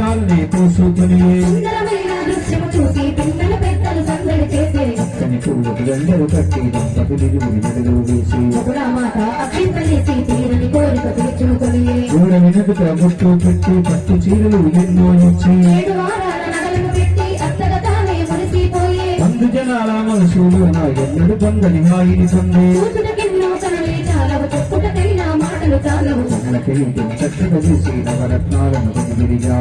పాలనే పోసుకుని చక్కని పువ్వుకు దండలు కట్టి దంపతులు మెడలు వేసి దూర వినదుట బొట్టు పెట్టి పట్టు చీరలు ఎన్నో ఇచ్చి బంధు జనాల మనసులు నా ఎన్నడు పొందని హాయిని పొంది చక్కగా చూసి నవరత్నాలను పొందిరిగా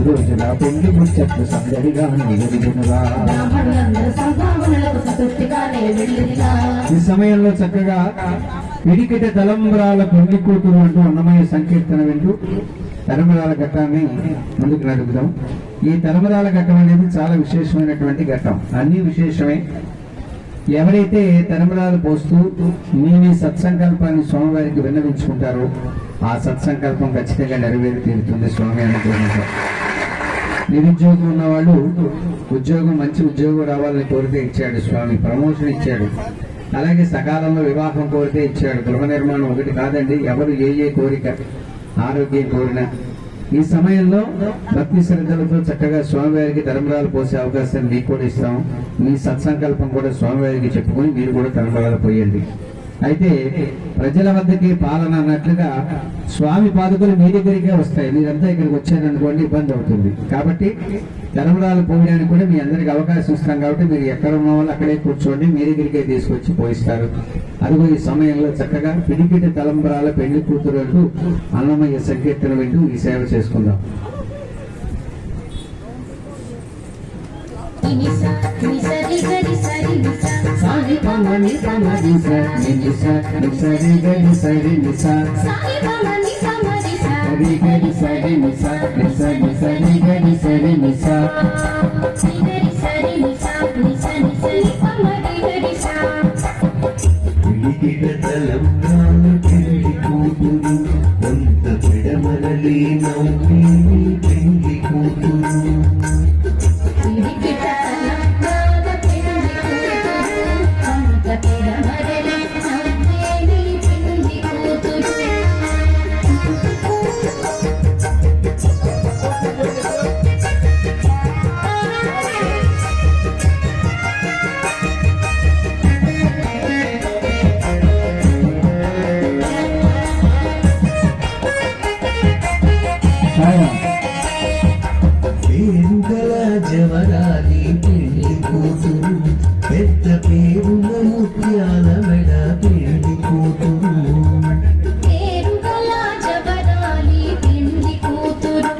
రోజుల పెళ్లి ముచ్చట్లు సందడిగా నిలబడినగా ఈ సమయంలో చక్కగా పిడికిట తలంబరాల పెళ్లి కూతురు అంటూ అన్నమయ్య సంకీర్తన వింటూ తలంబరాల ఘట్టాన్ని ముందుకు నడుపుదాం. ఈ తలంబరాల ఘట్టం అనేది చాలా విశేషమైనటువంటి ఘట్టం. అన్ని విశేషమే. ఎవరైతే తలంబరాలు పోస్తూ మీ సత్సంకల్పాన్ని స్వామివారికి విన్నవించుకుంటారో ఆ సత్సంకల్పం ఖచ్చితంగా నెరవేరి తీరుతుంది స్వామి అనుగ్రహంతో. నిరుద్యోగం ఉన్నవాళ్ళు ఉద్యోగం మంచి ఉద్యోగం రావాలని కోరితే ఇచ్చాడు స్వామి, ప్రమోషన్ ఇచ్చాడు. అలాగే సకాలంలో వివాహం కోరితే ఇచ్చాడు. గృహ నిర్మాణం ఒకటి కాదండి, ఎవరు ఏ కోరిక ఆరోగ్యం కోరిన ఈ సమయంలో భక్తి శ్రద్ధలతో చక్కగా స్వామివారికి తలంబరాలు పోసే అవకాశాన్ని మీకు కూడా ఇస్తాం. మీ సత్సంకల్పం కూడా స్వామివారికి చెప్పుకొని మీరు కూడా తలంబరాలు పోయండి. అయితే ప్రజల వద్దకి పాలన అన్నట్లుగా స్వామి పాదుకలు మీ దగ్గరికే వస్తాయి. మీరంతా ఇక్కడికి వచ్చారనుకోండి ఇబ్బంది అవుతుంది. కాబట్టి తలంబరాలు పోయడానికి కూడా మీ అందరికి అవకాశం ఇస్తాం. కాబట్టి మీరు ఎక్కడ ఉన్న వాళ్ళు అక్కడే కూర్చోండి, మీ దగ్గరికే తీసుకొచ్చి పోయిస్తారు. అదిగో ఈ సమయంలో చక్కగా పిడికిటి తలంబరాల పెళ్లి కూతురు అంటూ అన్నమయ్య సంకీర్తన వింటూ ఈ సేవ చేసుకుందాం. సాయి పమని పమది సరి గడి సరి నిసా సాయి పమని పమది సరి గడి సరి నిసా సరి గడి సరి నిసా సరి సరి నిసా నిసా సరి పమది గడి సా పిడికిట తలంబ్రాల పెళ్లి కూతురు కొంత పిడమరలి నవ్వి పెళ్లి కూతురు పేరుగల జవరాలి పెళ్లి కూతురు పెద్ద పేరుల ముత్యాల మెడ పెళ్లి కూతురు పేరుగల జవరాలి పెళ్లి కూతురు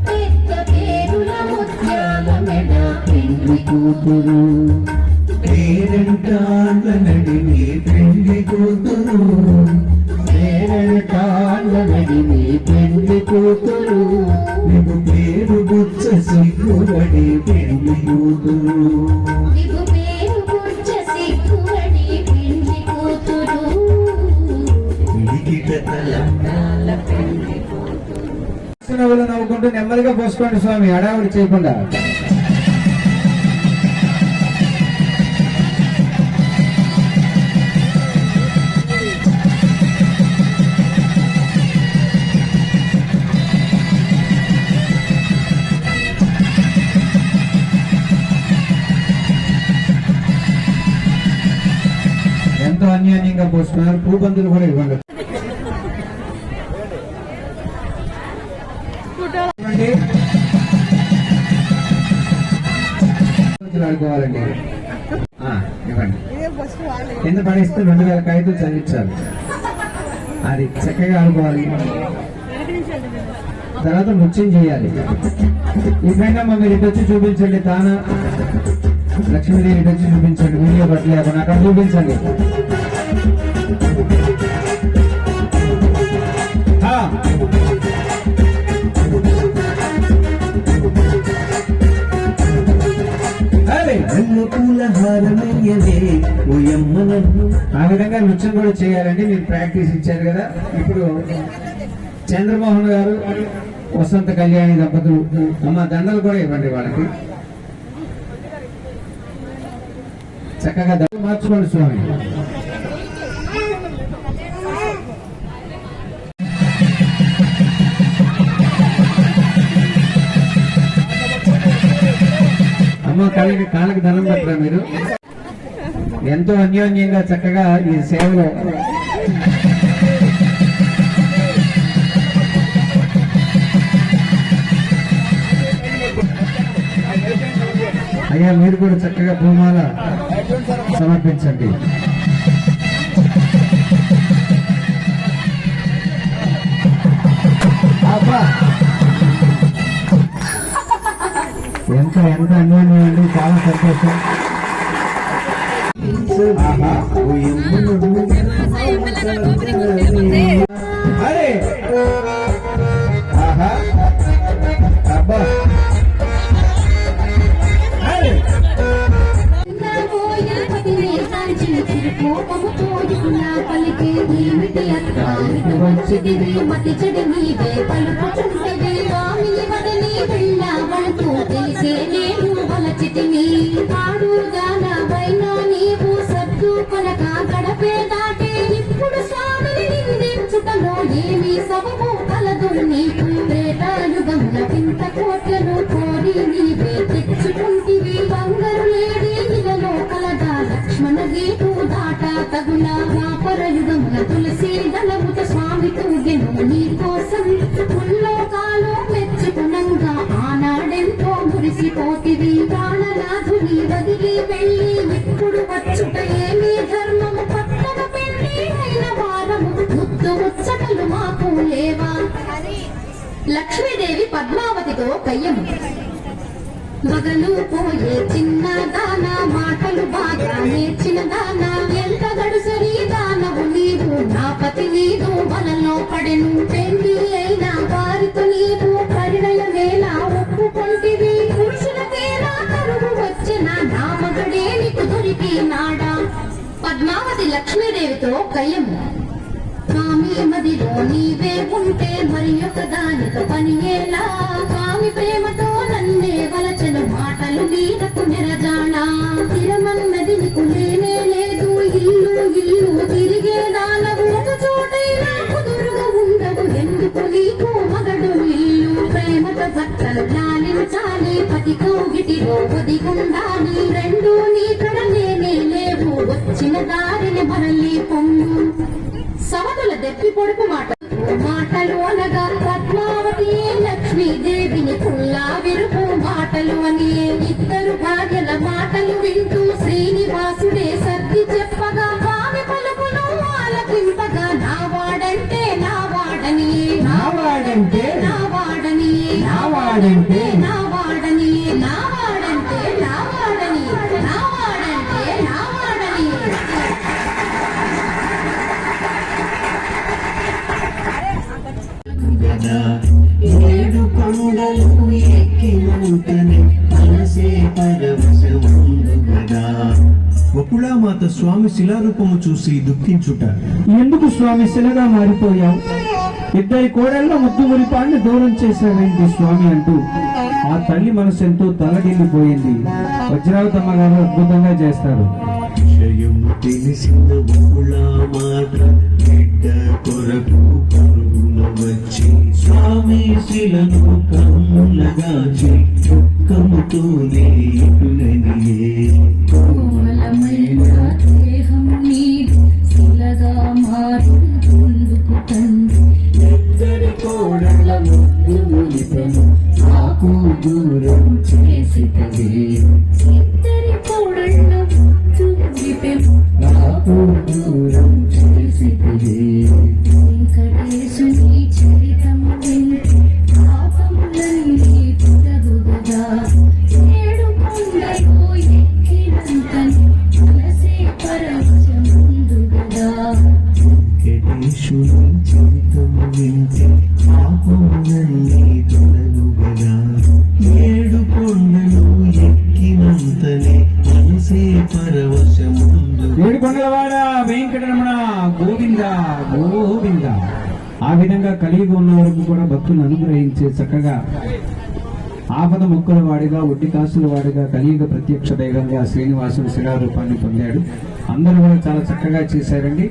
పెద్ద పేరుల ముత్యాల మెడ పెళ్లి కూతురు పేరంటాళ్ళ నడిమి పెళ్లి కూతురు పేరంటాళ్ళ నడిమి పెళ్లి కూతురు నీకు పేరు బుచ్చ సిగ్గుబడి పెళ్లి కూతురు నవ్వుకుంటూ నెమ్మదిగా పోసుకోండి స్వామి, హడావుడి చేయకుండా. ఎంతో అన్యాయంగా పోస్తున్నారు. పూబందులు కూడా ఇవ్వండి. ఆడుకోవాలండి, ఇవ్వండి. కింద పడేస్తే 2000 కాగితాలు చదివించాలి. అది చక్కగా ఆడుకోవాలి. తర్వాత నృత్యం చేయాలి. ఇప్పుడైనా మీరు ఇటు వచ్చి చూపించండి. తాన లక్ష్మీదేవి ఇటు వచ్చి చూపించండి. వీడియో పట్టలేకుండా అక్కడ చూపించండి. ఆ విధంగా నృత్యం కూడా చేయాలండి. మీరు ప్రాక్టీస్ ఇచ్చారు కదా. ఇప్పుడు చంద్రమోహన్ గారు, వసంత కళ్యాణి దంపతులు అమ్మ దండలు కూడా ఇవ్వండి వాళ్ళకి. చక్కగా దండలు మార్చుకోండి స్వామి. అమ్మ కాళ్ళకి దండం పెట్టరా మీరు? ఎంతో అన్యోన్యంగా చక్కగా ఈ సేవలో అయ్యా మీరు కూడా చక్కగా భూమాల సమర్పించండి. ఎంత అన్యోన్యం అండి, చాలా సంతోషం. అరే ఆహా అబ్బా మతి చెడు నీవే పలుకుచుంటది కామిని వడని వెళ్ళవడుతూ తెలిసే నేను వలచితిని ఆడుగాన వైనా నీవు సద్దు కొనక గడపే దాటే ఇప్పుడు స్వామిని నిందించుటలో ఏమి సబబు కలదు నీకు త్రేతాయుగముల పింత కోట్లను కోరి నీవే తెచ్చుకుంటివి బంగారు లేడి ఇలలో కలగా లక్ష్మణ గీటు దాట తగున పరయుగమున తులసి దళముత స్వామి తూగెను నీ కోసం ఉల్లోకాలు మెచ్చుకునంగా ఆనాడెంతో మురిసిపోతివి ప్రాణనాథుని వదిలి వెళ్ళి ఇప్పుడు వచ్చుట ఏమి ధర్మము పక్కన పెళ్లి అయిన వారము ముద్దు ముచ్చటలు మాకు లేవా? లక్ష్మీదేవి పద్మావతితో కయ్యము మగలు పోయే చిన్న దాన మాటలు బాగా నేర్చిన దాన ఎంత గడుసరి దానవు నీవు నా పతి నీవు వలలో పడెను పెళ్లి అయినా వారితో నీవు పరిణయమేలా ఒప్పుకొంటివి పురుషులకేలా కరువు వచ్చిన నా మగడే నీకు దొరికి నాడా? పద్మావతి లక్ష్మీదేవితో కయ్యము స్వామి మదిలో నీవే ఉంటే మరి ఒక దానితో పని ఎలా? స్వామి ప్రేమతో నన్నే వలచను మాటలు నీకు నిరజాడా తిరమన్నది నీకు లేనే లేదు ఇల్లు తిరిగే దానవు ఒక చోటైనా కుదురుగా ఉండవు ఎందుకు నీకు మగడు ఇల్లు ప్రేమతో భర్తలు లాలించాలి పతి కౌగిటిలో ఒదిగుండాలి రెండు నీ కడ లేనే లేవు వచ్చిన దారిని మరలి పొమ్ము సమతుల దెప్పి పొడుపు మాటలు అనగా పద్మావతి లక్ష్మీదేవిని పుల్లా విరుపు మాటలు అని ఇద్దరు భార్యల మాటలు వింటూ శ్రీనివాసుడే సర్ది చెప్పగా స్వామి పలుకులు ఆలకింపగా నా వాడంటే నా వాడని నా వాడంటే నా వాడని నా వాడంటే నా వాడని నా వాడంటే నా వాడని నా వాడంటే నా వాడని ఏడు కొండలు ఎక్కినంతనే మనసే పరవశముందుగదా. వకుళామాత స్వామి శిలారూపము చూసి దుఃఖించుట. ఎందుకు స్వామి శిలగా మారిపోయావు? ఇద్దరి కోడళ్ళ ముద్దు మురిపాన్ని దూరం చేశావేంటి స్వామి అంటూ ఆ తల్లి మనసు ఎంతో తలడిల్లిపోయింది. వజ్రావతమ్మ గారు అద్భుతంగా చేస్తారు. విషయము తెలిసిన వకుళామాత బిడ్డ కొరకు పరుగున వచ్చి స్వామి శిలను కమ్ములగాచి దుఃఖముతోనే ఇటుననియే. కోమలమైన దేహం నీదు శిలగా మారుందుకు తండ్రి ఇద్దరి కోడళ్ళ ముద్దు ములిపెను నాకు దూరం చేసితవే. ఇద్దరి కోడళ్ళ ముద్దు ములిపెను నాకు దూరం చేసితవే. వెంకటేశుని చరితము వింటే పాపములన్నీ తొలగుగా ఏడు కొండలు ఎక్కినంతని మనసే పరవశముందుగదా. వెంకటేశుని చరితము వింటే పాపములన్నీ తొలగుగదా. ఏడు కొండలు ఎక్కినంతనే మనసే పరవశముందు. ఏడుకొండలవాడ వెంకటరమణ గోవింద గోవింద. ఆ విధంగా కలిగి ఉన్న వరకు కూడా భక్తులను అనుగ్రహించే చక్కగా ఆపద మొక్కల వాడిగా ఒడ్డి కాసుల వాడిగా కలియుగ ప్రత్యక్ష దైవంగా శ్రీనివాసుడు శిలారూపాన్ని పొందాడు. అందరూ కూడా చాలా చక్కగా చేశారండి.